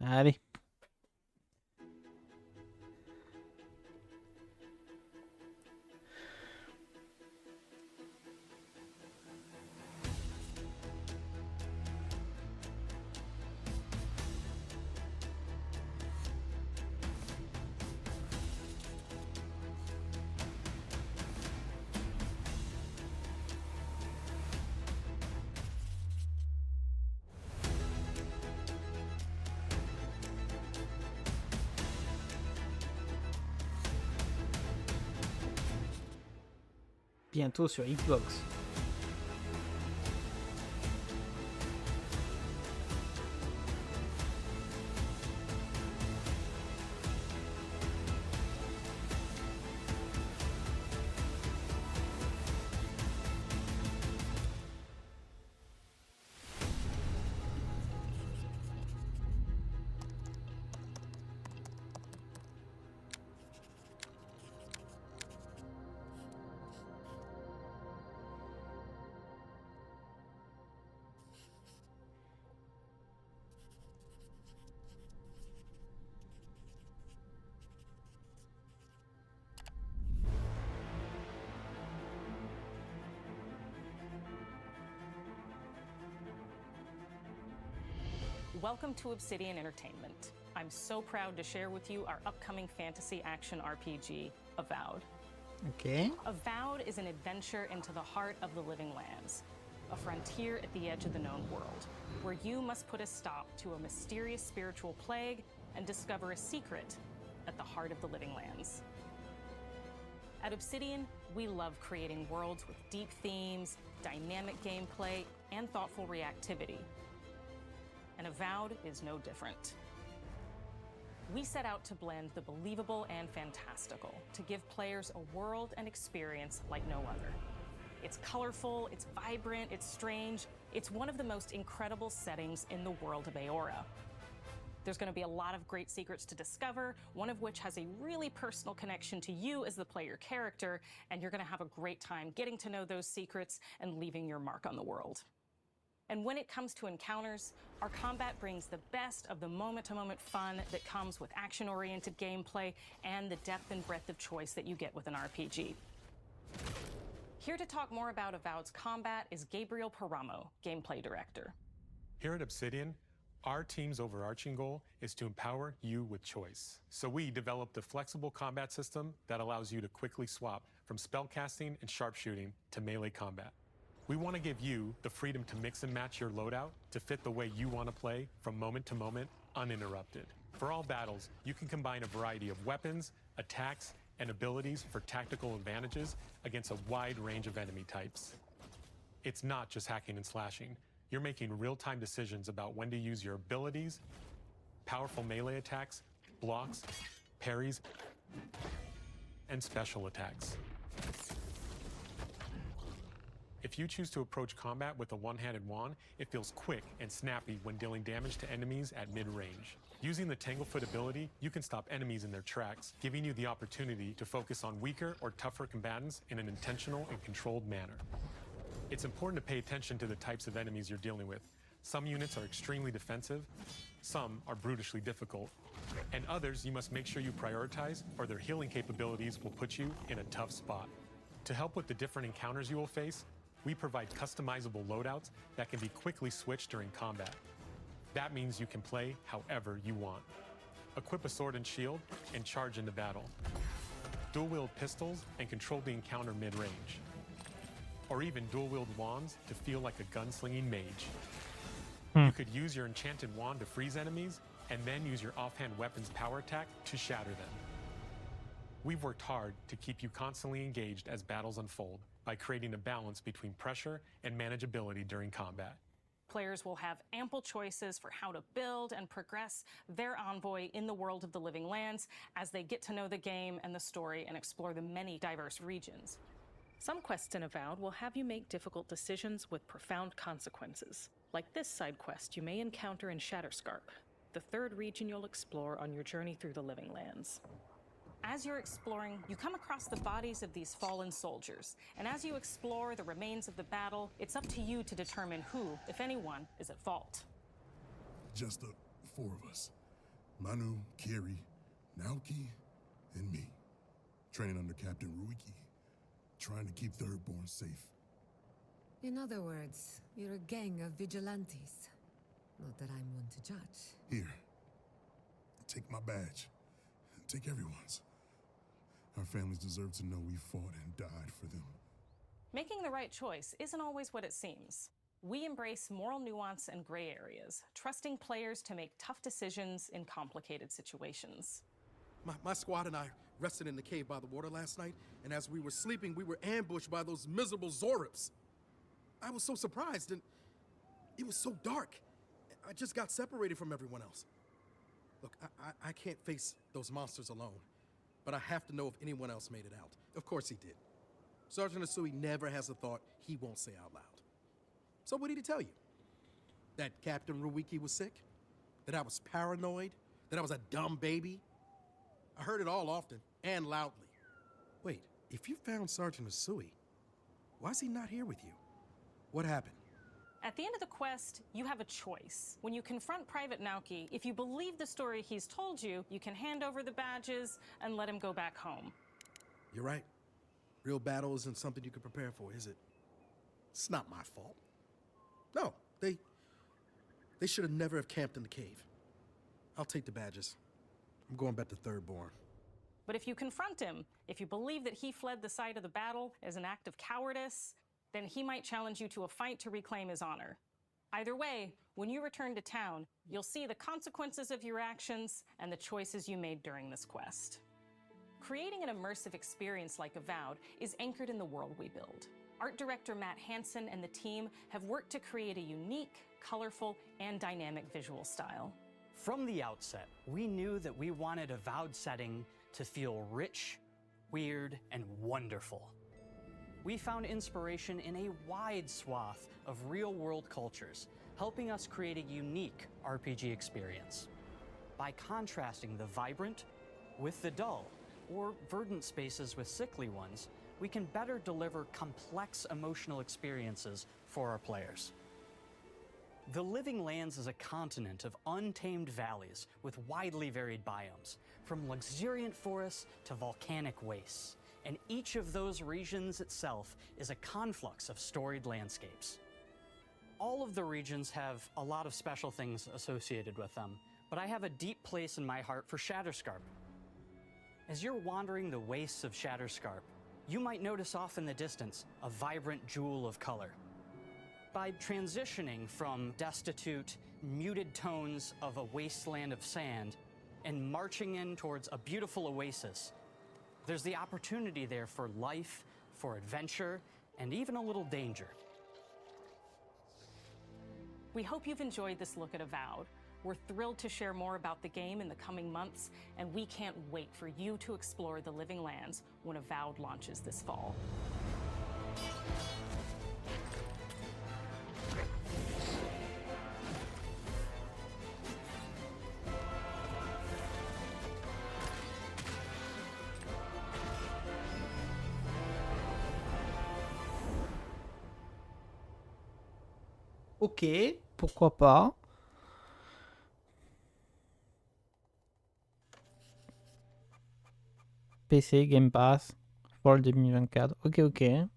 Allez. Bientôt sur Xbox. Welcome to Obsidian Entertainment. I'm so proud to share with you our upcoming fantasy action RPG, Avowed. Ok. Avowed is an adventure into the heart of the living lands, a frontier at the edge of the known world, where you must put a stop to a mysterious spiritual plague and discover a secret at the heart of the living lands. At Obsidian, we love creating worlds with deep themes, dynamic gameplay, and thoughtful reactivity. And Avowed is no different. We set out to blend the believable and fantastical to give players a world and experience like no other. It's colorful, it's vibrant, it's strange. It's one of the most incredible settings in the world of Aora. There's going to be a lot of great secrets to discover, one of which has a really personal connection to you as the player character, and you're going to have a great time getting to know those secrets and leaving your mark on the world. And when it comes to encounters, our combat brings the best of the moment-to-moment fun that comes with action-oriented gameplay and the depth and breadth of choice that you get with an RPG. Here to talk more about Avowed's combat is Gabriel Paramo, Gameplay Director. Here at Obsidian, our team's overarching goal is to empower you with choice. So we developed a flexible combat system that allows you to quickly swap from spellcasting and sharpshooting to melee combat. We want to give you the freedom to mix and match your loadout to fit the way you want to play from moment to moment, uninterrupted. For all battles, you can combine a variety of weapons, attacks, and abilities for tactical advantages against a wide range of enemy types. It's not just hacking and slashing. You're making real-time decisions about when to use your abilities, powerful melee attacks, blocks, parries, and special attacks. If you choose to approach combat with a one-handed wand, it feels quick and snappy when dealing damage to enemies at mid-range. Using the Tanglefoot ability, you can stop enemies in their tracks, giving you the opportunity to focus on weaker or tougher combatants in an intentional and controlled manner. It's important to pay attention to the types of enemies you're dealing with. Some units are extremely defensive, some are brutishly difficult, and others you must make sure you prioritize or their healing capabilities will put you in a tough spot. To help with the different encounters you will face, we provide customizable loadouts that can be quickly switched during combat. That means you can play however you want. Equip a sword and shield and charge into battle. Dual-wield pistols and control the encounter mid-range. Or even dual-wield wands to feel like a gunslinging mage. You could use your enchanted wand to freeze enemies, and then use your offhand weapon's power attack to shatter them. We've worked hard to keep you constantly engaged as battles unfold by creating a balance between pressure and manageability during combat. Players will have ample choices for how to build and progress their envoy in the world of the living lands as they get to know the game and the story and explore the many diverse regions. Some quests in Avowed will have you make difficult decisions with profound consequences, like this side quest you may encounter in Shatterscarp, the third region you'll explore on your journey through the living lands. As you're exploring, you come across the bodies of these fallen soldiers, and as you explore the remains of the battle, it's up to you to determine who, if anyone, is at fault. Just the four of us. Manu, Kiri, Naoki, and me. Training under Captain Ruiki. Trying to keep Thirdborn safe. In other words, you're a gang of vigilantes. Not that I'm one to judge. Here. Take my badge. Take everyone's. Our families deserve to know we fought and died for them. Making the right choice isn't always what it seems. We embrace moral nuance and gray areas, trusting players to make tough decisions in complicated situations. My squad and I rested in the cave by the water last night, and as we were sleeping, we were ambushed by those miserable Zorips. I was so surprised, and it was so dark. I just got separated from everyone else. Look, I can't face those monsters alone, but I have to know if anyone else made it out. Of course he did. Sergeant Asui never has a thought he won't say out loud. So what did he tell you? That Captain Ruiki was sick? That I was paranoid? That I was a dumb baby? I heard it all often and loudly. Wait, if you found Sergeant Asui, why is he not here with you? What happened? At the end of the quest, you have a choice. When you confront Private Naoki, if you believe the story he's told you, you can hand over the badges and let him go back home. You're right. Real battle isn't something you can prepare for, is it? It's not my fault. No, they should have never have camped in the cave. I'll take the badges. I'm going back to Thirdborn. But if you confront him, if you believe that he fled the site of the battle as an act of cowardice, then he might challenge you to a fight to reclaim his honor. Either way, when you return to town, you'll see the consequences of your actions and the choices you made during this quest. Creating an immersive experience like Avowed is anchored in the world we build. Art director Matt Hansen and the team have worked to create a unique, colorful, and dynamic visual style. From the outset, we knew that we wanted Avowed setting to feel rich, weird, and wonderful. We found inspiration in a wide swath of real-world cultures, helping us create a unique RPG experience. By contrasting the vibrant with the dull, or verdant spaces with sickly ones, we can better deliver complex emotional experiences for our players. The Living Lands is a continent of untamed valleys with widely varied biomes, from luxuriant forests to volcanic wastes, and each of those regions itself is a conflux of storied landscapes. All of the regions have a lot of special things associated with them, but I have a deep place in my heart for Shatterscarp. As you're wandering the wastes of Shatterscarp, you might notice off in the distance a vibrant jewel of color. By transitioning from destitute, muted tones of a wasteland of sand and marching in towards a beautiful oasis, there's the opportunity there for life, for adventure, and even a little danger. We hope you've enjoyed this look at Avowed. We're thrilled to share more about the game in the coming months, and we can't wait for you to explore the Living Lands when Avowed launches this fall. Ok, pourquoi pas. PC, Game Pass, Fall 2024. Ok, ok.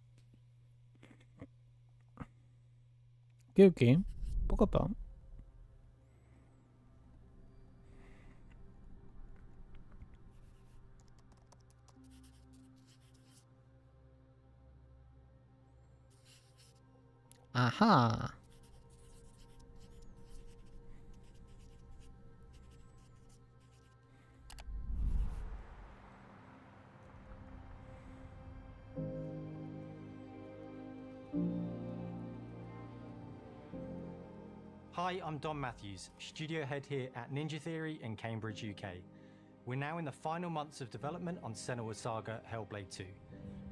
Ok, ok. Pourquoi pas. Aha. Hi, I'm Don Matthews, studio head here at Ninja Theory in Cambridge, UK. We're now in the final months of development on Senua's Saga Hellblade 2,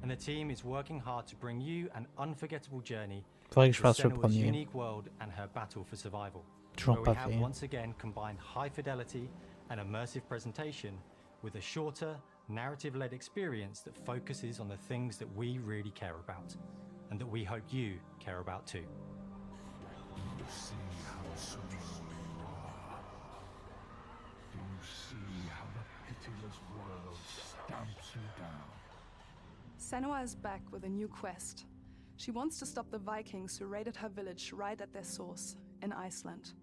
and the team is working hard to bring you an unforgettable journey Faudrait que je to fasse le Senua's premier. unique world and her battle for survival, Toujours where pas we have fait. once again combined high fidelity and immersive presentation with a shorter, narrative-led experience that focuses on the things that we really care about, and that we hope you care about too. See how strong you are. You Senua is back with a new quest. She wants to stop the Vikings who raided her village right at their source, in Iceland.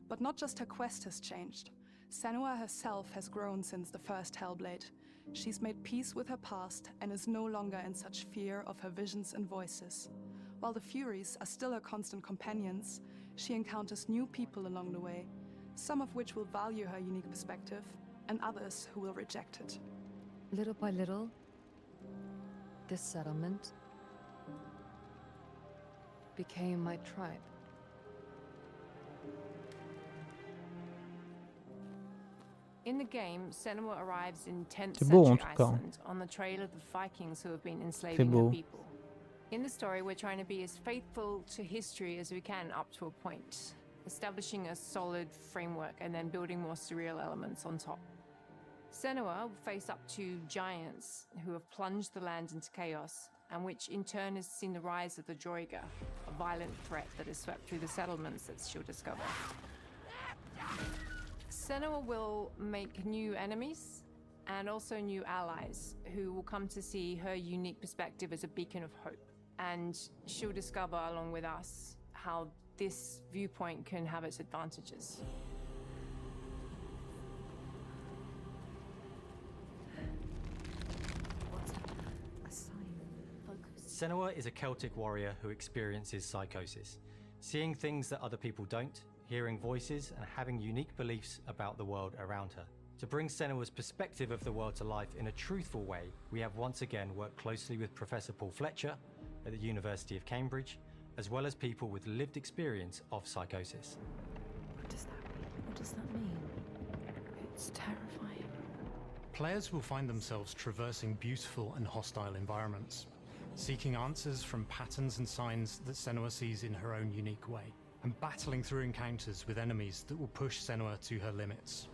But not just her quest has changed. Senua herself has grown since the first Hellblade. She's made peace with her past and is no longer in such fear of her visions and voices. While the Furies are still her constant companions, she encounters new people along the way, some of which will value her unique perspective, and others who will reject it. Little by little, this settlement became my tribe. In the game, Senua arrives in 10th C'est beau, en century tout cas. Iceland on the trail of the Vikings who have been C'est enslaving beau. her people. In the story, we're trying to be as faithful to history as we can up to a point, establishing a solid framework and then building more surreal elements on top. Senua will face up to giants who have plunged the land into chaos, and which in turn has seen the rise of the Droiga, a violent threat that has swept through the settlements that she'll discover. Senua will make new enemies and also new allies who will come to see her unique perspective as a beacon of hope. And she'll discover, along with us, how this viewpoint can have its advantages. Senua is a Celtic warrior who experiences psychosis, seeing things that other people don't, hearing voices, and having unique beliefs about the world around her. To bring Senua's perspective of the world to life in a truthful way, we have once again worked closely with Professor Paul Fletcher at the University of Cambridge, as well as people with lived experience of psychosis. What does that mean? What does that mean? It's terrifying. Players will find themselves traversing beautiful and hostile environments, seeking answers from patterns and signs that Senua sees in her own unique way, and battling through encounters with enemies that will push Senua to her limits.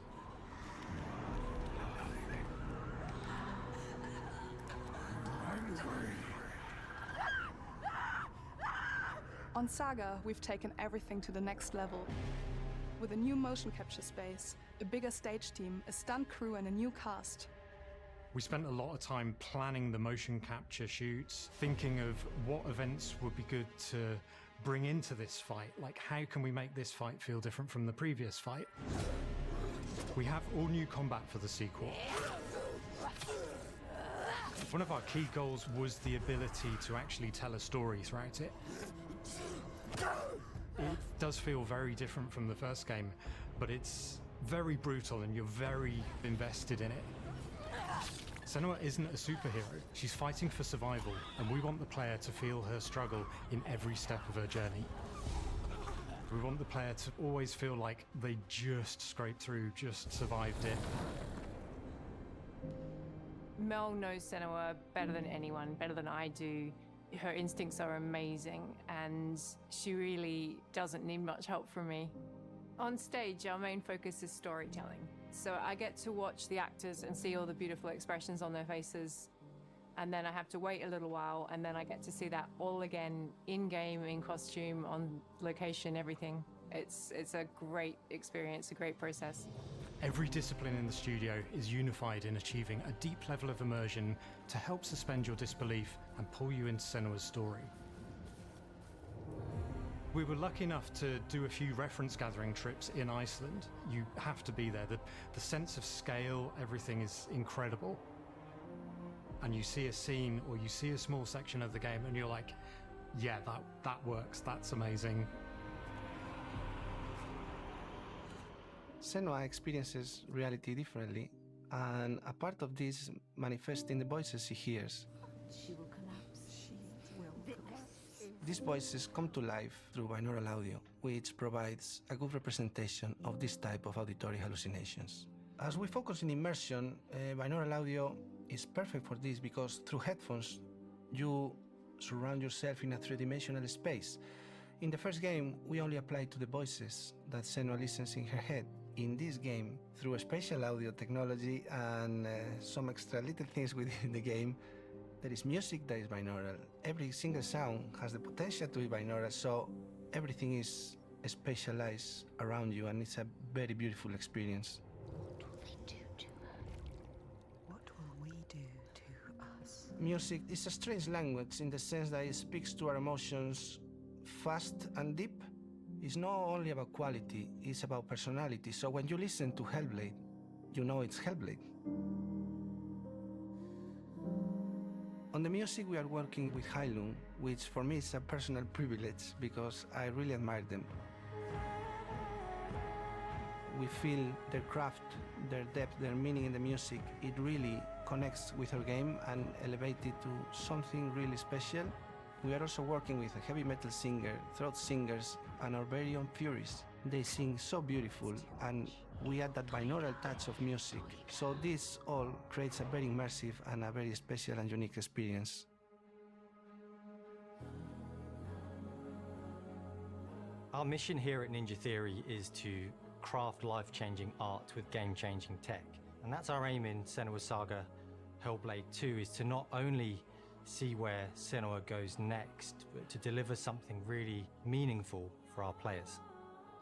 On Saga, we've taken everything to the next level. With a new motion capture space, a bigger stage team, a stunt crew, and a new cast. We spent a lot of time planning the motion capture shoots, thinking of what events would be good to bring into this fight. Like, how can we make this fight feel different from the previous fight? We have all new combat for the sequel. One of our key goals was the ability to actually tell a story throughout it. It does feel very different from the first game, but it's very brutal and you're very invested in it. Senua isn't a superhero. She's fighting for survival, and we want the player to feel her struggle in every step of her journey. We want the player to always feel like they just scraped through, just survived it. Mel knows Senua better than anyone, better than I do. Her instincts are amazing, and she really doesn't need much help from me. On stage, our main focus is storytelling. So I get to watch the actors and see all the beautiful expressions on their faces. And then I have to wait a little while, and then I get to see that all again, in-game, in costume, on location, everything. It's a great experience, a great process. Every discipline in the studio is unified in achieving a deep level of immersion to help suspend your disbelief and pull you into Senua's story. We were lucky enough to do a few reference gathering trips in Iceland. You have to be there. The sense of scale, everything is incredible. And you see a scene or you see a small section of the game and you're like, yeah, that works, that's amazing. Senua experiences reality differently, and a part of this manifests in the voices she hears. She will collapse. She will collapse. These voices come to life through binaural audio, which provides a good representation of this type of auditory hallucinations. As we focus in immersion, binaural audio is perfect for this because through headphones, you surround yourself in a three-dimensional space. In the first game, we only applied to the voices that Senua listens in her head. In this game, through a spatial audio technology and some extra little things within the game, there is music that is binaural. Every single sound has the potential to be binaural, so everything is spatialized around you, and it's a very beautiful experience. What will we do to her? What will we do to music is a strange language in the sense that it speaks to our emotions fast and deep. It's not only about quality, it's about personality. So when you listen to Hellblade, you know it's Hellblade. On the music, we are working with Heilung, which for me is a personal privilege because I really admire them. We feel their craft, their depth, their meaning in the music. It really connects with our game and elevates it to something really special. We are also working with a heavy metal singer, throat singers, and our very own Furies. They sing so beautiful, and we add that binaural touch of music. So this all creates a very immersive and a very special and unique experience. Our mission here at Ninja Theory is to craft life-changing art with game-changing tech. And that's our aim in Senua's Saga Hellblade 2, is to not only see where Senua goes next, but to deliver something really meaningful for our players.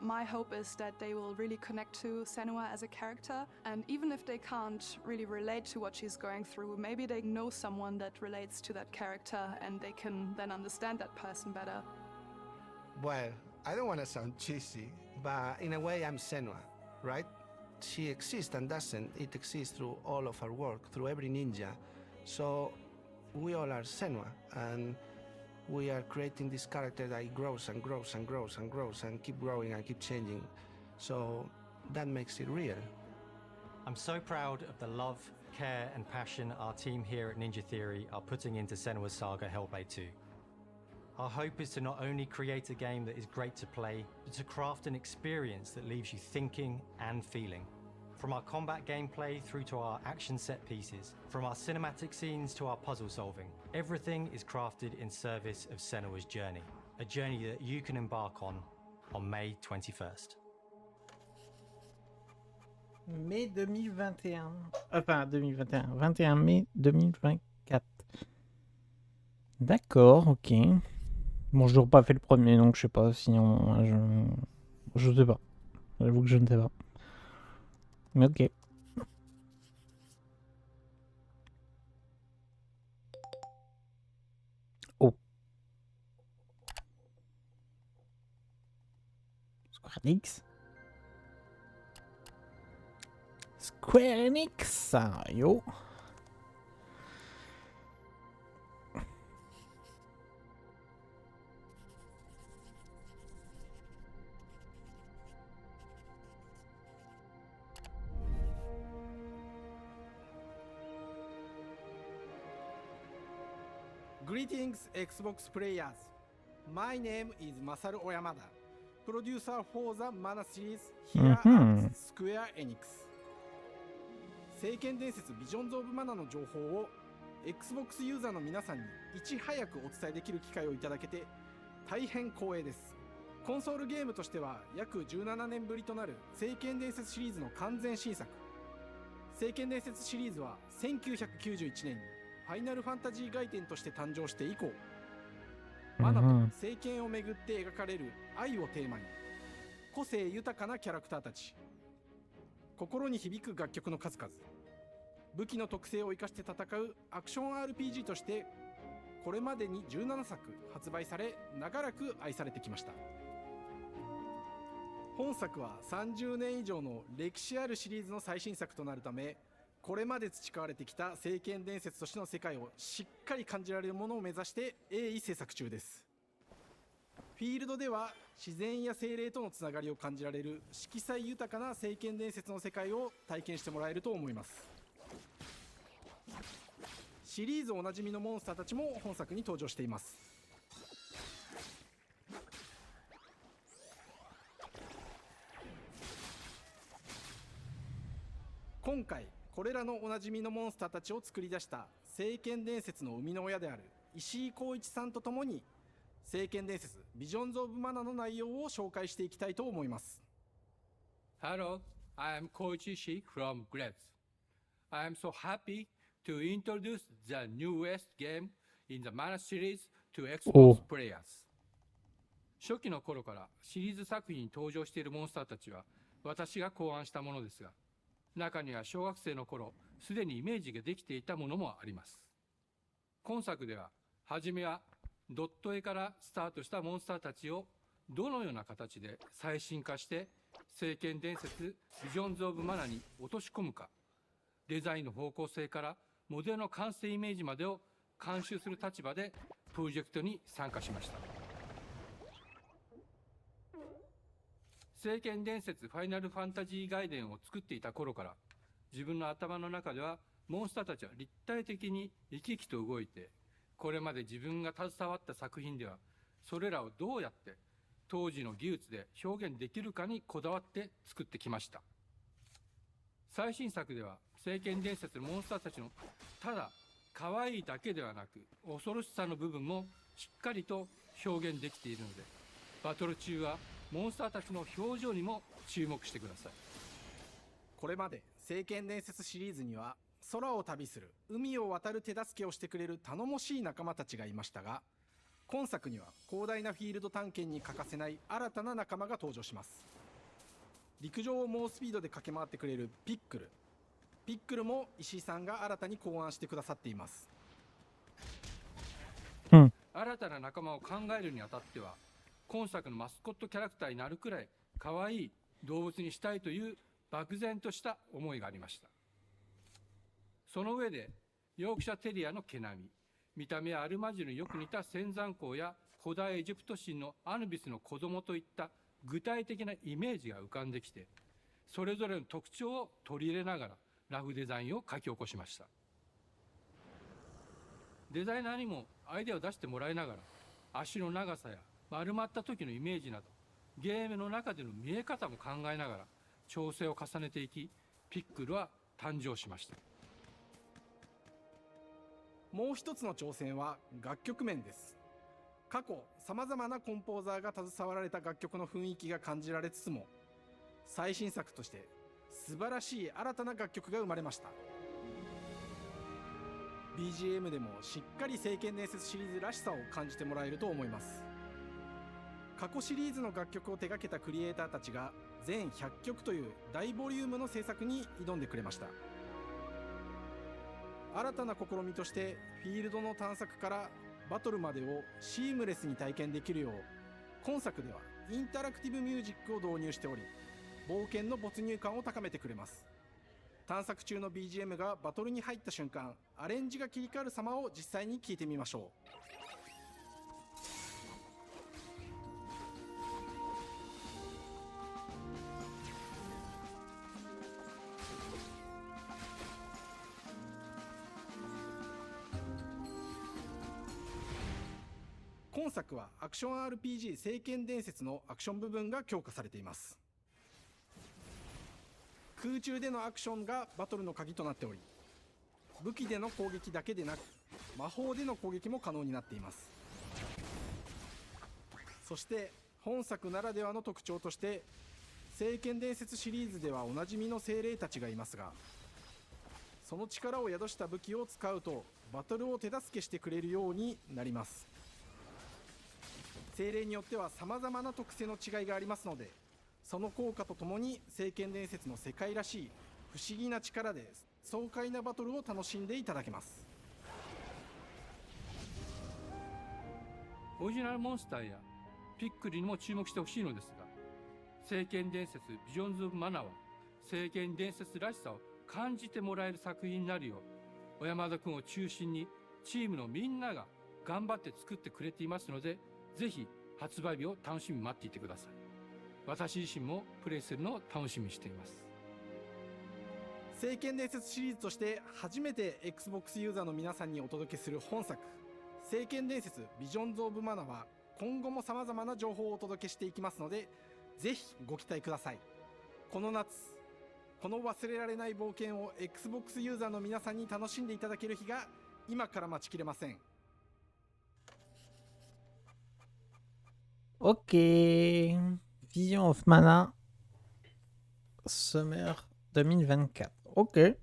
My hope is that they will really connect to Senua as a character, and even if they can't really relate to what she's going through, maybe they know someone that relates to that character and they can then understand that person better. Well, I don't want to sound cheesy, but in a way I'm Senua, right? She exists and doesn't. It exists through all of our work, through every ninja. So we all are Senua, and we are creating this character that grows and grows and grows and grows and keep growing and keep changing. So that makes it real. I'm so proud of the love, care and passion our team here at Ninja Theory are putting into Senua's Saga Hellblade 2. Our hope is to not only create a game that is great to play, but to craft an experience that leaves you thinking and feeling. From our combat gameplay through to our action set pieces, from our cinematic scenes to our puzzle solving, everything is crafted in service of Senua's journey, a journey that you can embark on May 21st. Mai 2021. Enfin, 2021. 21 mai 2024. D'accord, ok. Bon, je n'aurais pas fait le premier, donc je sais pas. Sinon, je sais pas. J'avoue que je ne sais pas. Mais ok. Oh. Square Enix. Square Enix. Yo. Greetings, Xbox players. My name is Masaru Oyamada, producer for the Mana series here at Square Enix. 聖剣伝説ビジョンズ・オブ・マナの情報を Xbox ユーザーの皆さんにいち早くお伝えできる機会をいただけて大変光栄です。コンソールゲームとしては約17年ぶりとなる聖剣伝説シリーズの完全新作。聖剣伝説シリーズは1991年にファイナルファンタジー外伝として誕生して以降、マナと聖剣をめぐって描かれる愛をテーマに、個性豊かなキャラクターたち、心に響く楽曲の数々、武器の特性を生かして戦うアクション RPG としてこれまでに17作発売され、長らく愛されてきました。本作は30年以上の歴史あるシリーズの最新作となるため、これまで培われてきた聖剣伝説としての世界をしっかり感じられるものを目指して鋭意制作中です。フィールドでは自然や精霊とのつながりを感じられる色彩豊かな聖剣伝説の世界を体験してもらえると思います。シリーズおなじみのモンスターたちも本作に登場しています。今回これらのおなじみのモンスターたちを作り出した聖剣伝説の生みの親である石井浩一さんとともに、聖剣伝説ビジョンズ・オブ・マナの内容を紹介していきたいと思います。 Hello, I am Koichi Ishii from Grevs. I am so happy to introduce the newest game in the Mana series to Xbox players. 初期の頃からシリーズ作品に登場しているモンスターたちは私が考案したものですが、中には小学生の頃すでにイメージができていたものもあります。今作では、はじめはドット絵からスタートしたモンスターたちをどのような形で最新化して聖剣伝説ビジョンズ・オブ・マナに落とし込むか、デザインの方向性からモデルの完成イメージまでを監修する立場でプロジェクトに参加しました。聖剣伝説ファイナルファンタジー外伝を作っていた頃から自分の頭の中ではモンスターたちは立体的に生き生きと動いて、これまで自分が携わった作品ではそれらをどうやって当時の技術で表現できるかにこだわって作ってきました。最新作では聖剣伝説のモンスターたちのただ可愛いだけではなく恐ろしさの部分もしっかりと表現できているので、バトル中はモンスターたちの表情にも注目してください。これまで聖剣伝説シリーズには空を旅する、海を渡る手助けをしてくれる頼もしい仲間たちがいましたが、今作には広大なフィールド探検に欠かせない新たな仲間が登場します。陸上を猛スピードで駆け回ってくれるピックル。ピックルも石井さんが新たに考案してくださっています。新たな仲間を考えるにあたっては、今作のマスコットキャラクターになるくらい可愛い動物にしたいという漠然とした思いがありました。その上でヨークシャテリアの毛並み、見た目はアルマジルによく似た仙山港や古代エジプト神のアヌビスの子供といった具体的なイメージが浮かんできて、それぞれの特徴を取り入れながらラフデザインを書き起こしました。デザイナーにもアイデアを出してもらいながら、足の長さや丸まった時のイメージなどゲームの中での見え方も考えながら調整を重ねていき、ピックルは誕生しました。もう一つの挑戦は楽曲面です。過去さまざまなコンポーザーが携わられた楽曲の雰囲気が感じられつつも、最新作として素晴らしい新たな楽曲が生まれました。 BGM でもしっかり聖剣伝説シリーズらしさを感じてもらえると思います。過去シリーズの楽曲を手掛けたクリエイターたちが全100曲という大ボリュームの制作に挑んでくれました。新たな試みとしてフィールドの探索からバトルまでをシームレスに体験できるよう、今作ではインタラクティブミュージックを導入しており、冒険の没入感を高めてくれます。探索中の BGM がバトルに入った瞬間、アレンジが切り替わる様を実際に聞いてみましょう。今作はアクション RPG 聖剣伝説のアクション部分が強化されています。空中でのアクションがバトルの鍵となっており、武器での攻撃だけでなく魔法での攻撃も可能になっています。そして本作ならではの特徴として、聖剣伝説シリーズではおなじみの精霊たちがいますが、その力を宿した武器を使うとバトルを手助けしてくれるようになります。精霊によっては様々な特性の違いがありますので、その効果とともに聖剣伝説の世界らしい不思議な力で爽快なバトルを楽しんでいただけます。オリジナルモンスターやピックリにも注目してほしいのですが、聖剣伝説ビジョンズ・オブ・マナは聖剣伝説らしさを感じてもらえる作品になるよう、小山田君を中心にチームのみんなが頑張って作ってくれていますので、ぜひ発売日を楽しみに待っていてください。私自身もプレイするのを楽しみにしています。聖剣伝説シリーズとして初めて Xbox ユーザーの皆さんにお届けする本作、聖剣伝説ビジョンズ・オブ・マナは今後も様々な情報をお届けしていきますので、ぜひご期待ください。この夏、この忘れられない冒険を Xbox ユーザーの皆さんに楽しんでいただける日が今から待ちきれません。Ok. Vision of Mana. Summer 2024. Ok.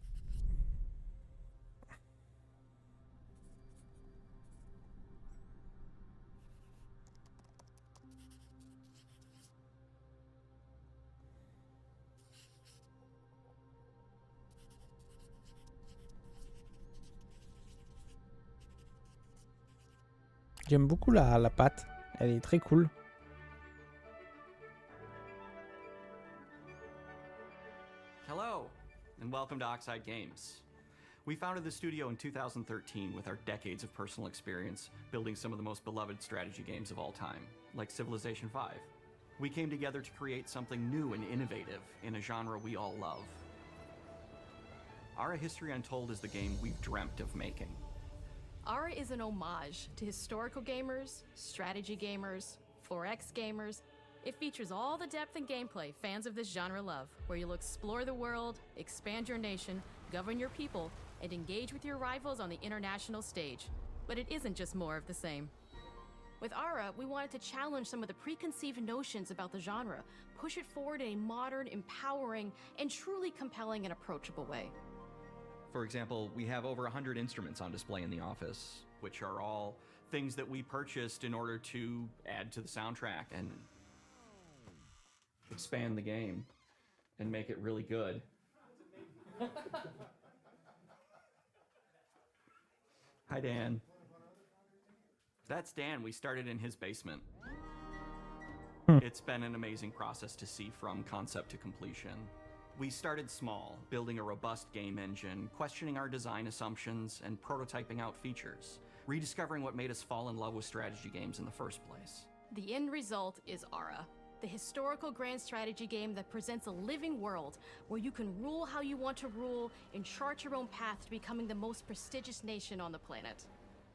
J'aime beaucoup la patte. Elle est très cool. Hello, and welcome to Oxide Games. We founded the studio in 2013 with our decades of personal experience building some of the most beloved strategy games of all time, like Civilization V. We came together to create something new and innovative in a genre we all love. Ara History Untold is the game we've dreamt of making. Ara is an homage to historical gamers, strategy gamers, 4X gamers. It features all the depth and gameplay fans of this genre love, where you'll explore the world, expand your nation, govern your people, and engage with your rivals on the international stage. But it isn't just more of the same. With Ara, we wanted to challenge some of the preconceived notions about the genre, push it forward in a modern, empowering, and truly compelling and approachable way. For example, we have over 100 instruments on display in the office, which are all things that we purchased in order to add to the soundtrack and expand the game and make it really good. Hi, Dan. That's Dan. We started in his basement. It's been an amazing process to see from concept to completion. We started small, building a robust game engine, questioning our design assumptions, and prototyping out features, rediscovering what made us fall in love with strategy games in the first place. The end result is Ara, the historical grand strategy game that presents a living world where you can rule how you want to rule and chart your own path to becoming the most prestigious nation on the planet.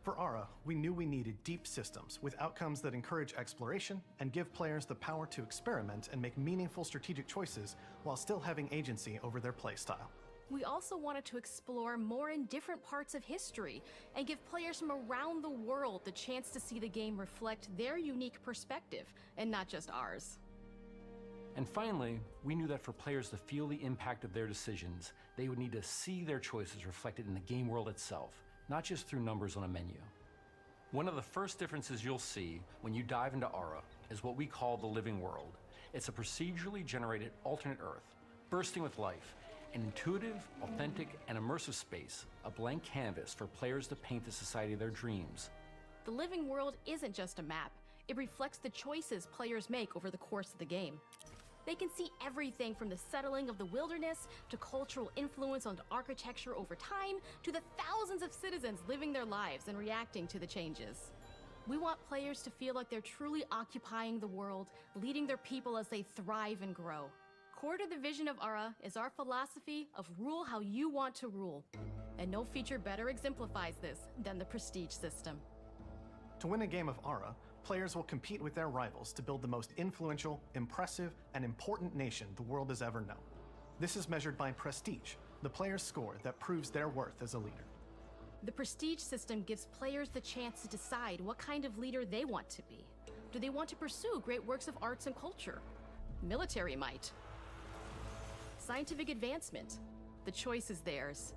For Ara, we knew we needed deep systems with outcomes that encourage exploration and give players the power to experiment and make meaningful strategic choices while still having agency over their playstyle. We also wanted to explore more in different parts of history and give players from around the world the chance to see the game reflect their unique perspective and not just ours. And finally, we knew that for players to feel the impact of their decisions, they would need to see their choices reflected in the game world itself, not just through numbers on a menu. One of the first differences you'll see when you dive into Ara is what we call the living world. It's a procedurally generated alternate Earth, bursting with life, an intuitive, authentic, and immersive space, a blank canvas for players to paint the society of their dreams. The living world isn't just a map. It reflects the choices players make over the course of the game. They can see everything from the settling of the wilderness to cultural influence on architecture over time to the thousands of citizens living their lives and reacting to the changes. We want players to feel like they're truly occupying the world, leading their people as they thrive and grow. Core to the vision of Ara is our philosophy of rule how you want to rule. And no feature better exemplifies this than the prestige system. To win a game of Ara, players will compete with their rivals to build the most influential, impressive, and important nation the world has ever known. This is measured by prestige, the player's score that proves their worth as a leader. The prestige system gives players the chance to decide what kind of leader they want to be. Do they want to pursue great works of arts and culture? Military might? Scientific advancement? The choice is theirs.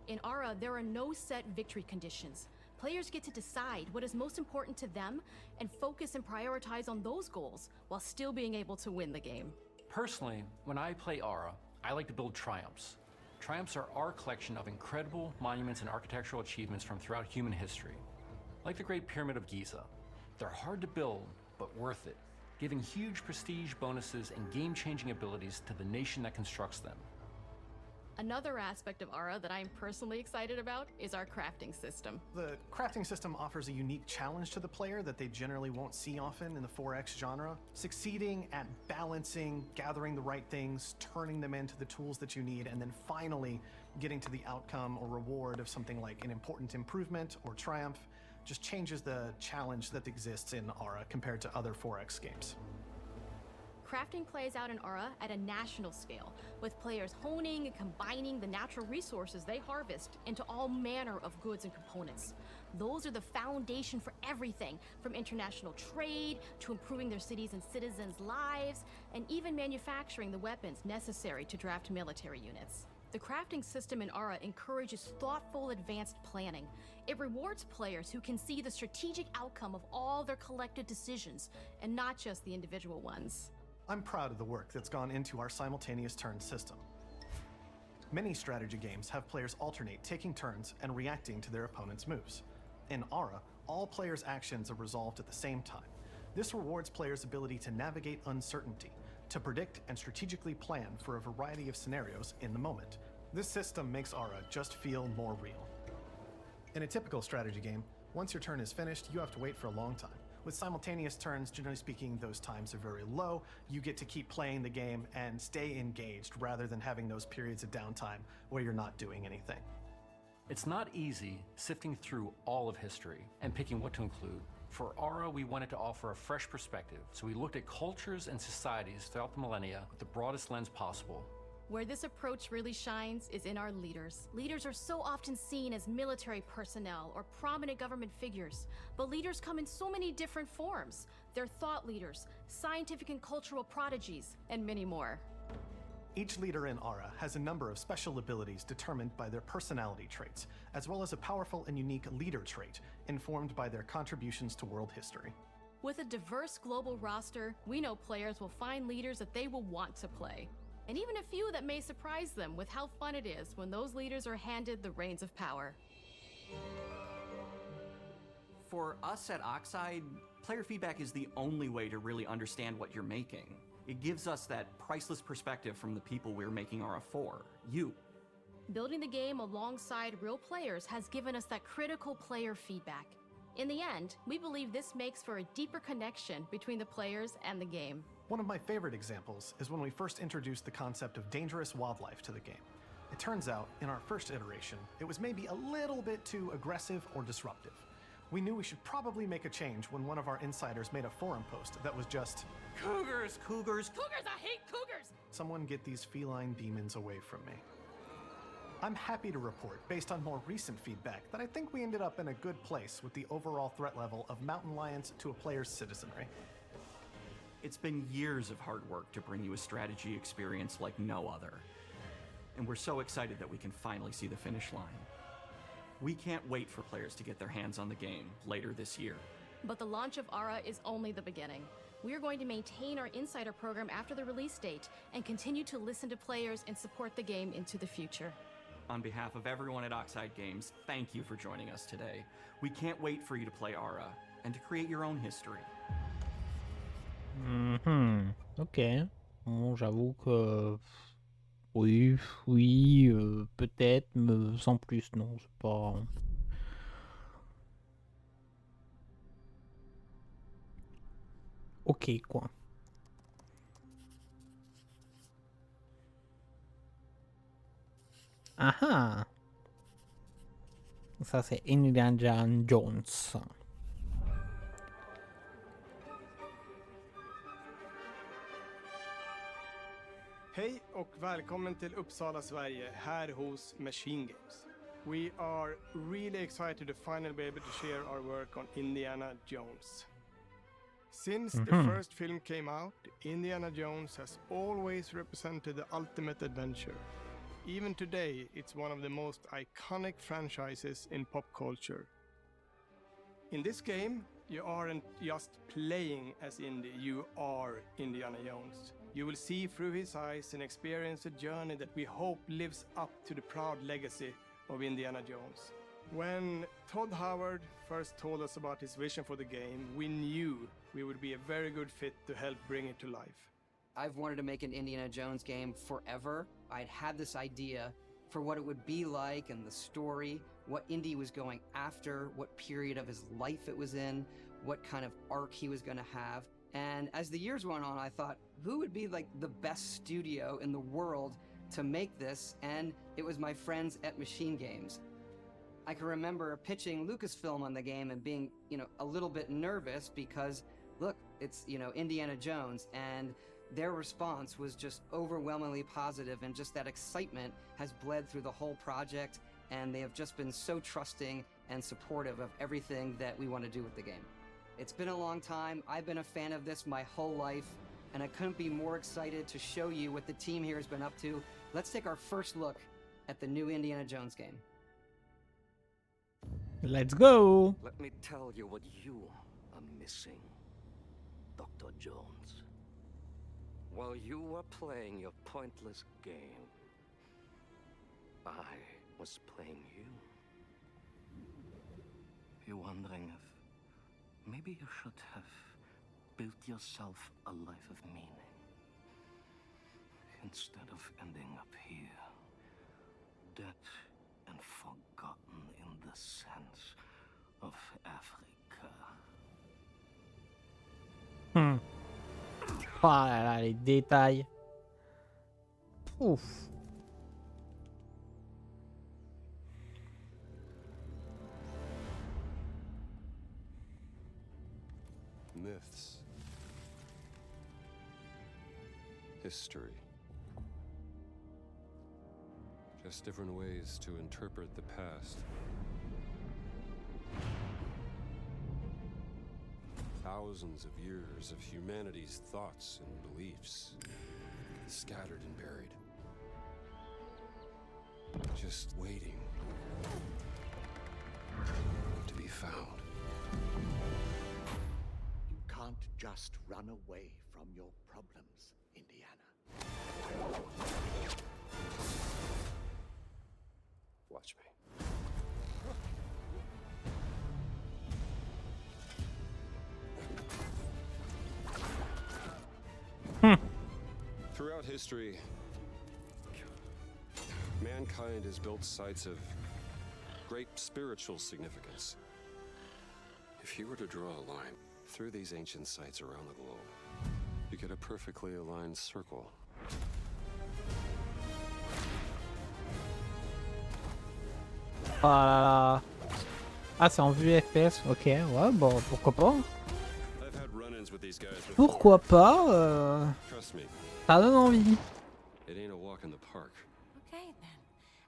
In Ara, there are no set victory conditions. Players get to decide what is most important to them and focus and prioritize on those goals while still being able to win the game. Personally, when I play Ara, I like to build triumphs. Triumphs are our collection of incredible monuments and architectural achievements from throughout human history. Like the Great Pyramid of Giza. They're hard to build, but worth it, giving huge prestige bonuses and game-changing abilities to the nation that constructs them. Another aspect of Ara that I'm personally excited about is our crafting system. The crafting system offers a unique challenge to the player that they generally won't see often in the 4X genre. Succeeding at balancing, gathering the right things, turning them into the tools that you need, and then finally getting to the outcome or reward of something like an important improvement or triumph just changes the challenge that exists in Ara compared to other 4X games. Crafting plays out in Ara at a national scale, with players honing and combining the natural resources they harvest into all manner of goods and components. Those are the foundation for everything, from international trade to improving their cities and citizens' lives, and even manufacturing the weapons necessary to draft military units. The crafting system in Ara encourages thoughtful, advanced planning. It rewards players who can see the strategic outcome of all their collective decisions, and not just the individual ones. I'm proud of the work that's gone into our simultaneous turn system. Many strategy games have players alternate taking turns and reacting to their opponent's moves. In Ara, All players' actions are resolved at the same time. This rewards players' ability to navigate uncertainty, to predict and strategically plan for a variety of scenarios in the moment. This system makes Aura just feel more real. In a typical strategy game, once your turn is finished, you have to wait for a long time. With simultaneous turns, generally speaking, those times are very low. You get to keep playing the game and stay engaged rather than having those periods of downtime where you're not doing anything. It's not easy sifting through all of history and picking what to include. For Aura, we wanted to offer a fresh perspective, so we looked at cultures and societies throughout the millennia with the broadest lens possible. Where this approach really shines is in our leaders. Leaders are so often seen as military personnel or prominent government figures, but leaders come in so many different forms. They're thought leaders, scientific and cultural prodigies, and many more. Each leader in Aura has a number of special abilities determined by their personality traits, as well as a powerful and unique leader trait informed by their contributions to world history. With a diverse global roster, we know players will find leaders that they will want to play. And even a few that may surprise them with how fun it is when those leaders are handed the reins of power. For us at Oxide, player feedback is the only way to really understand what you're making. It gives us that priceless perspective from the people we're making Aura for, you. Building the game alongside real players has given us that critical player feedback. In the end, we believe this makes for a deeper connection between the players and the game. One of my favorite examples is when we first introduced the concept of dangerous wildlife to the game. It turns out, in our first iteration, it was maybe a little bit too aggressive or disruptive. We knew we should probably make a change when one of our insiders made a forum post that was just, "Cougars, cougars, cougars, I hate cougars! Someone get these feline demons away from me." I'm happy to report, based on more recent feedback, that I think we ended up in a good place with the overall threat level of mountain lions to a player's citizenry. It's been years of hard work to bring you a strategy experience like no other. And we're so excited that we can finally see the finish line. We can't wait for players to get their hands on the game later this year. But the launch of Aura is only the beginning. We are going to maintain our insider program after the release date and continue to listen to players and support the game into the future. On behalf of everyone at Oxide Games, thank you for joining us today. We can't wait for you to play Aura and to create your own history. Ok. Bon, j'avoue que oui, peut-être, mais sans plus, non, c'est pas. Ok, quoi. Ah ah. Ça c'est Indiana Jones. Hej och välkommen till Uppsala, Sverige, här hos Machine Games. We are really excited to finally be able to share our work on Indiana Jones. Since the first film came out, Indiana Jones has always represented the ultimate adventure. Even today, it's one of the most iconic franchises in pop culture. In this game, you aren't just playing as Indy, you are Indiana Jones. You will see through his eyes and experience a journey that we hope lives up to the proud legacy of Indiana Jones. When Todd Howard first told us about his vision for the game, we knew we would be a very good fit to help bring it to life. I've wanted to make an Indiana Jones game forever. I'd had this idea for what it would be like and the story, what Indy was going after, what period of his life it was in, what kind of arc he was going to have. And as the years went on, I thought, who would be like the best studio in the world to make this? And it was my friends at Machine Games. I can remember pitching Lucasfilm on the game and being, a little bit nervous because, look, it's, Indiana Jones, and their response was just overwhelmingly positive, and just that excitement has bled through the whole project, and they have just been so trusting and supportive of everything that we want to do with the game. It's been a long time. I've been a fan of this my whole life, and I couldn't be more excited to show you what the team here has been up to. Let's take our first look at the new Indiana Jones game. Let's go! Let me tell you what you are missing, Dr. Jones. While you were playing your pointless game, I was playing you. You're wondering if Maybe you should have built yourself a life of meaning instead of ending up here, dead and forgotten in the sense of Africa. Oh là là, les détails. Ouf. Myths. History. Just different ways to interpret the past. Thousands of years of humanity's thoughts and beliefs, scattered and buried. Just waiting to be found. You can't just run away from your problems, Indiana. Watch me. Throughout history, mankind has built sites of great spiritual significance. If you were to draw a line through these ancient sites around the globe, you get a perfectly aligned circle. Oh là là. Ah, c'est en vue FPS, ok, ouais, bon, pourquoi pas. I've had run-ins with these guys before. Pourquoi pas, Trust me. ça donne envie. It ain't a walk in the park. Okay, then.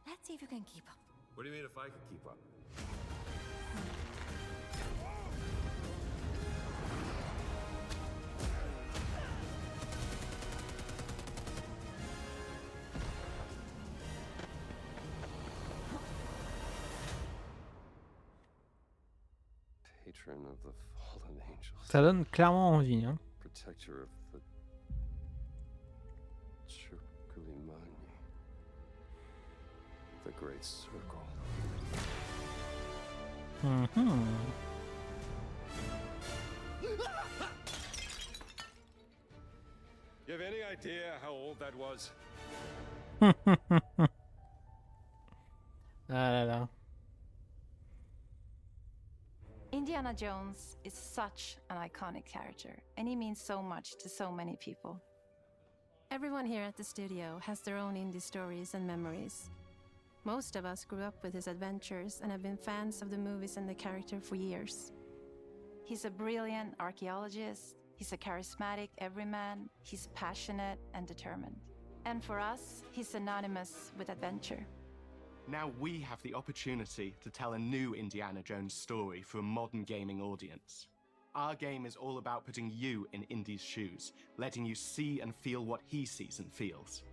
Let's see if you can keep up. What do you mean if I can keep up? Patron of the fallen angels. Ça donne clairement envie, hein. Protector of the Chukulimani. The Great Circle. You have any idea how old that was? Ah là là. Indiana Jones is such an iconic character, and he means so much to so many people. Everyone here at the studio has their own indie stories and memories. Most of us grew up with his adventures and have been fans of the movies and the character for years. He's a brilliant archaeologist, he's a charismatic everyman, he's passionate and determined. And for us, he's synonymous with adventure. Now we have the opportunity to tell a new Indiana Jones story for a modern gaming audience. Our game is all about putting you in Indy's shoes, letting you see and feel what he sees and feels.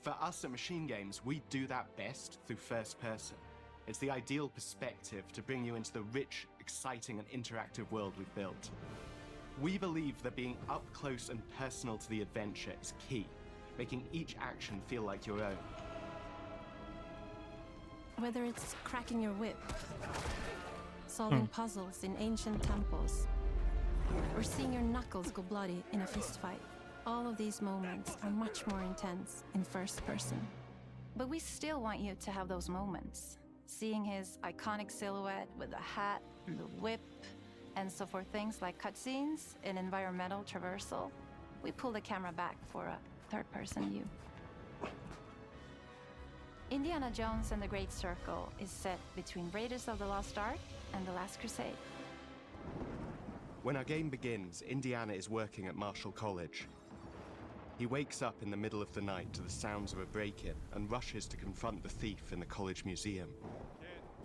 For us at Machine Games, we do that best through first person. It's the ideal perspective to bring you into the rich, exciting and interactive world we've built. We believe that being up close and personal to the adventure is key, making each action feel like your own. Whether it's cracking your whip, solving puzzles in ancient temples, or seeing your knuckles go bloody in a fistfight, all of these moments are much more intense in first person. But we still want you to have those moments. Seeing his iconic silhouette with the hat, the whip, and so for things like cutscenes and environmental traversal, we pull the camera back for a third-person view. Indiana Jones and the Great Circle is set between Raiders of the Lost Ark and The Last Crusade. When our game begins, Indiana is working at Marshall College. He wakes up in the middle of the night to the sounds of a break-in and rushes to confront the thief in the college museum.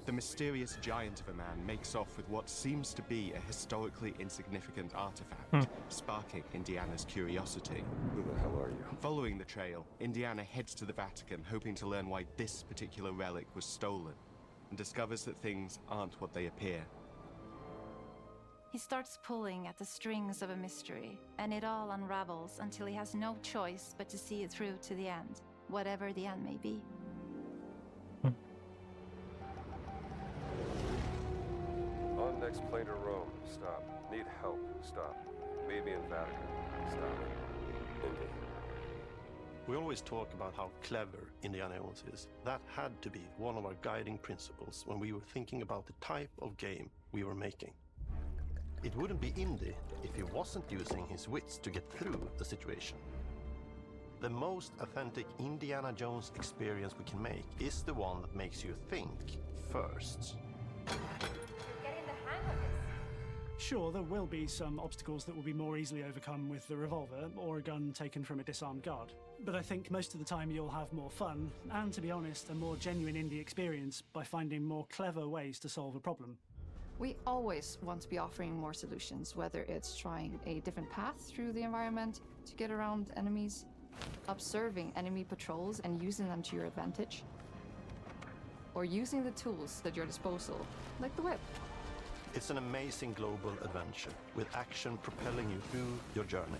The mysterious giant of a man makes off with what seems to be a historically insignificant artifact, sparking Indiana's curiosity. Who the hell are you? Following the trail, Indiana heads to the Vatican, hoping to learn why this particular relic was stolen, and discovers that things aren't what they appear. He starts pulling at the strings of a mystery, and it all unravels until he has no choice but to see it through to the end, whatever the end may be. On Next plane to Rome. Stop. Need help. Stop. Meet me in Vatican. Stop. Indy. We always talk about how clever Indiana Jones is. That had to be one of our guiding principles when we were thinking about the type of game we were making. It wouldn't be Indy if he wasn't using his wits to get through the situation. The most authentic Indiana Jones experience we can make is the one that makes you think first. Getting the hang of this. Sure, there will be some obstacles that will be more easily overcome with the revolver or a gun taken from a disarmed guard. But I think most of the time you'll have more fun, and to be honest, a more genuine indie experience by finding more clever ways to solve a problem. We always want to be offering more solutions, whether it's trying a different path through the environment to get around enemies, observing enemy patrols and using them to your advantage, or using the tools at your disposal, like the whip. It's an amazing global adventure, with action propelling you through your journey.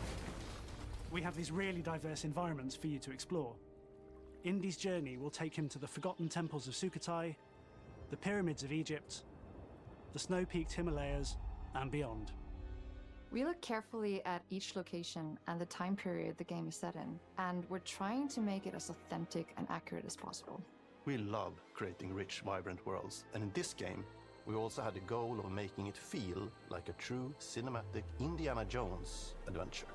We have these really diverse environments for you to explore. Indy's journey will take him to the forgotten temples of Sukhothai, the pyramids of Egypt, the snow-peaked Himalayas, and beyond. We look carefully at each location and the time period the game is set in, and we're trying to make it as authentic and accurate as possible. We love creating rich, vibrant worlds, and in this game, we also had the goal of making it feel like a true cinematic Indiana Jones adventure.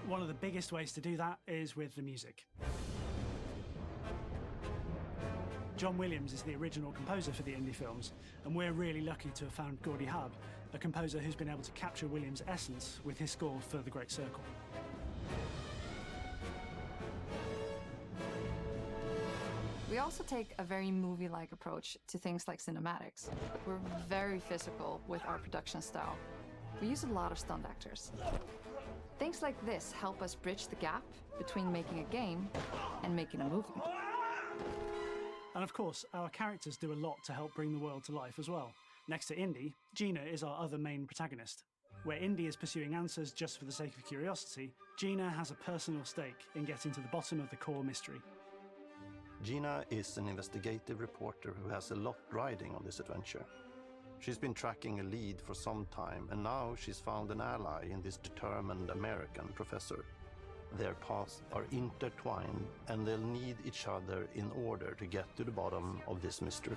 One of the biggest ways to do that is with the music. John Williams is the original composer for the Indy films, and we're really lucky to have found Gordy Hub, a composer who's been able to capture Williams' essence with his score for The Great Circle. We also take a very movie-like approach to things like cinematics. We're very physical with our production style. We use a lot of stunt actors. Things like this help us bridge the gap between making a game and making a movie. And of course, our characters do a lot to help bring the world to life as well. Next to Indy, Gina is our other main protagonist. Where Indy is pursuing answers just for the sake of curiosity, Gina has a personal stake in getting to the bottom of the core mystery. Gina is an investigative reporter who has a lot riding on this adventure. She's been tracking a lead for some time, and now she's found an ally in this determined American professor. Their paths are intertwined, and they'll need each other in order to get to the bottom of this mystery.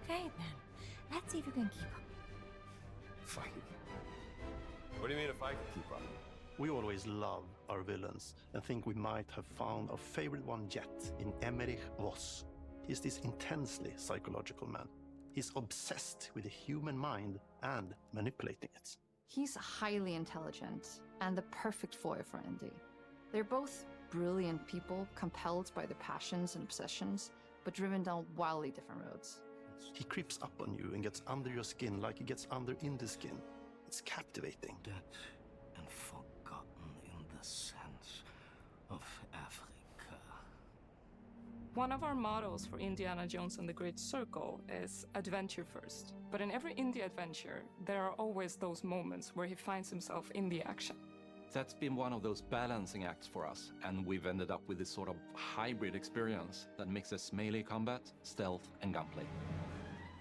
Okay, then. Let's see if you can keep up. Fine. What do you mean if I can keep up? We always love our villains and think we might have found our favorite one yet in Emmerich Voss. He's this intensely psychological man. He's obsessed with the human mind and manipulating it. He's highly intelligent and the perfect foil for Indy. They're both brilliant people, compelled by their passions and obsessions, but driven down wildly different roads. He creeps up on you and gets under your skin like he gets under Indy's skin. It's captivating. Dead and forgotten in the sense of Africa. One of our mottos for Indiana Jones and the Great Circle is adventure first. But in every indie adventure, there are always those moments where he finds himself in the action. That's been one of those balancing acts for us, and we've ended up with this sort of hybrid experience that mixes melee combat, stealth, and gunplay.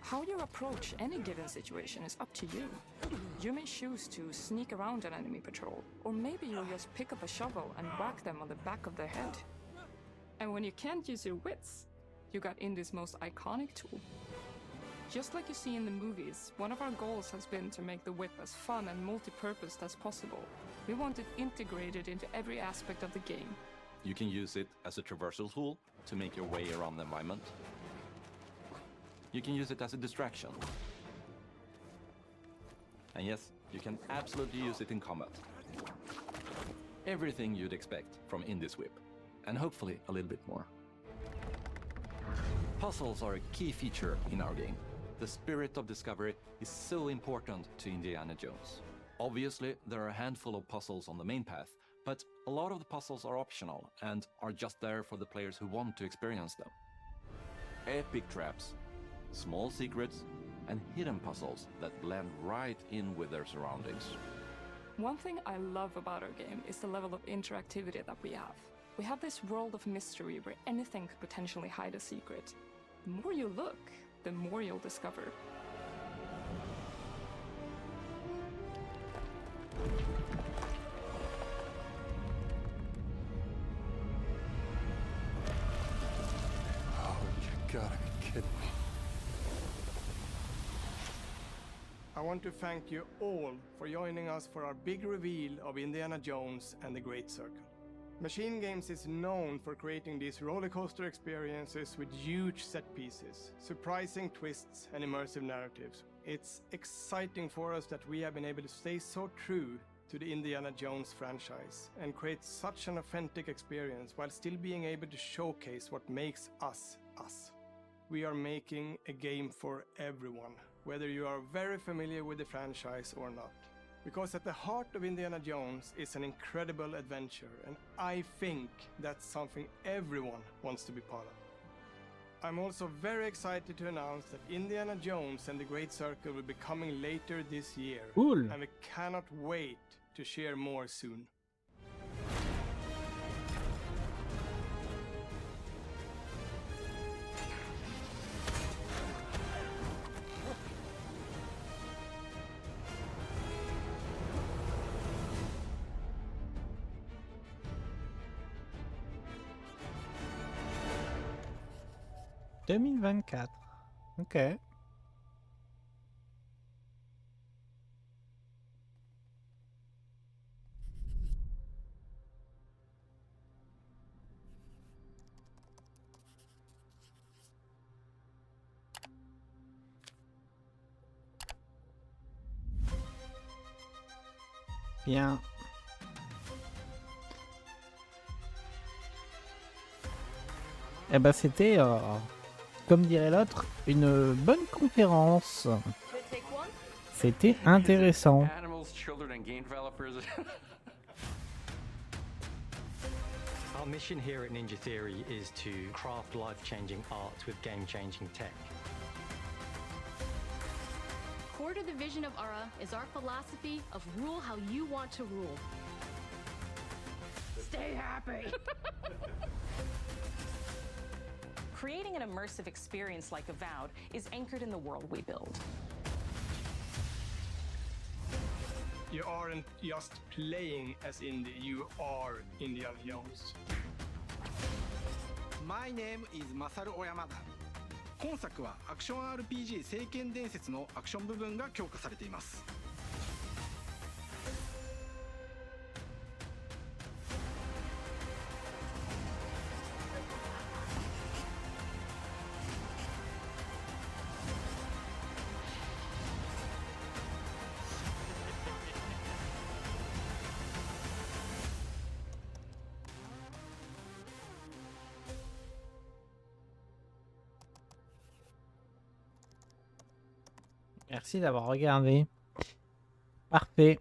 How you approach any given situation is up to you. You may choose to sneak around an enemy patrol, or maybe you'll just pick up a shovel and whack them on the back of their head. And when you can't use your wits, you got Indy's most iconic tool. Just like you see in the movies, one of our goals has been to make the whip as fun and multi-purposed as possible. We want it integrated into every aspect of the game. You can use it as a traversal tool to make your way around the environment. You can use it as a distraction. And yes, you can absolutely use it in combat. Everything you'd expect from Indy's whip, and hopefully a little bit more. Puzzles are a key feature in our game. The spirit of discovery is so important to Indiana Jones. Obviously, there are a handful of puzzles on the main path, but a lot of the puzzles are optional and are just there for the players who want to experience them. Epic traps, small secrets, and hidden puzzles that blend right in with their surroundings. One thing I love about our game is the level of interactivity that we have. We have this world of mystery where anything could potentially hide a secret. The more you look, the more you'll discover. gotta be kidding me. I want to thank you all for joining us for our big reveal of Indiana Jones and the Great Circle. Machine Games is known for creating these rollercoaster experiences with huge set pieces, surprising twists, and immersive narratives. It's exciting for us that we have been able to stay so true to the Indiana Jones franchise and create such an authentic experience while still being able to showcase what makes us us. We are making a game for everyone, whether you are very familiar with the franchise or not. Because at the heart of Indiana Jones is an incredible adventure, and I think that's something everyone wants to be part of. I'm also very excited to announce that Indiana Jones and the Great Circle will be coming later this year. Cool. And we cannot wait to share more soon. « 2024. Ok. Bien. Eh ben c'était, comme dirait l'autre, une bonne conférence. C'était intéressant. Animals, children, and game developers. Our mission here at Ninja Theory is to craft life-changing art with game-changing tech. Core to the vision of Ara is our philosophy of rule how you want to rule. Stay happy! Creating an immersive experience like Avowed is anchored in the world we build. You aren't just playing as Indy, you are Indiana Jones. My name is Masaru Oyamada. 今作はアクション RPG 聖剣伝説のアクション部分が強化されています。Merci d'avoir regardé. Parfait.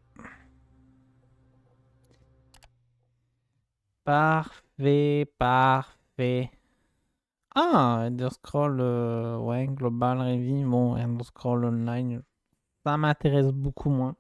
Parfait. Ah, Elder Scroll, ouais, Global Review, bon, Elder Scroll Online, ça m'intéresse beaucoup moins.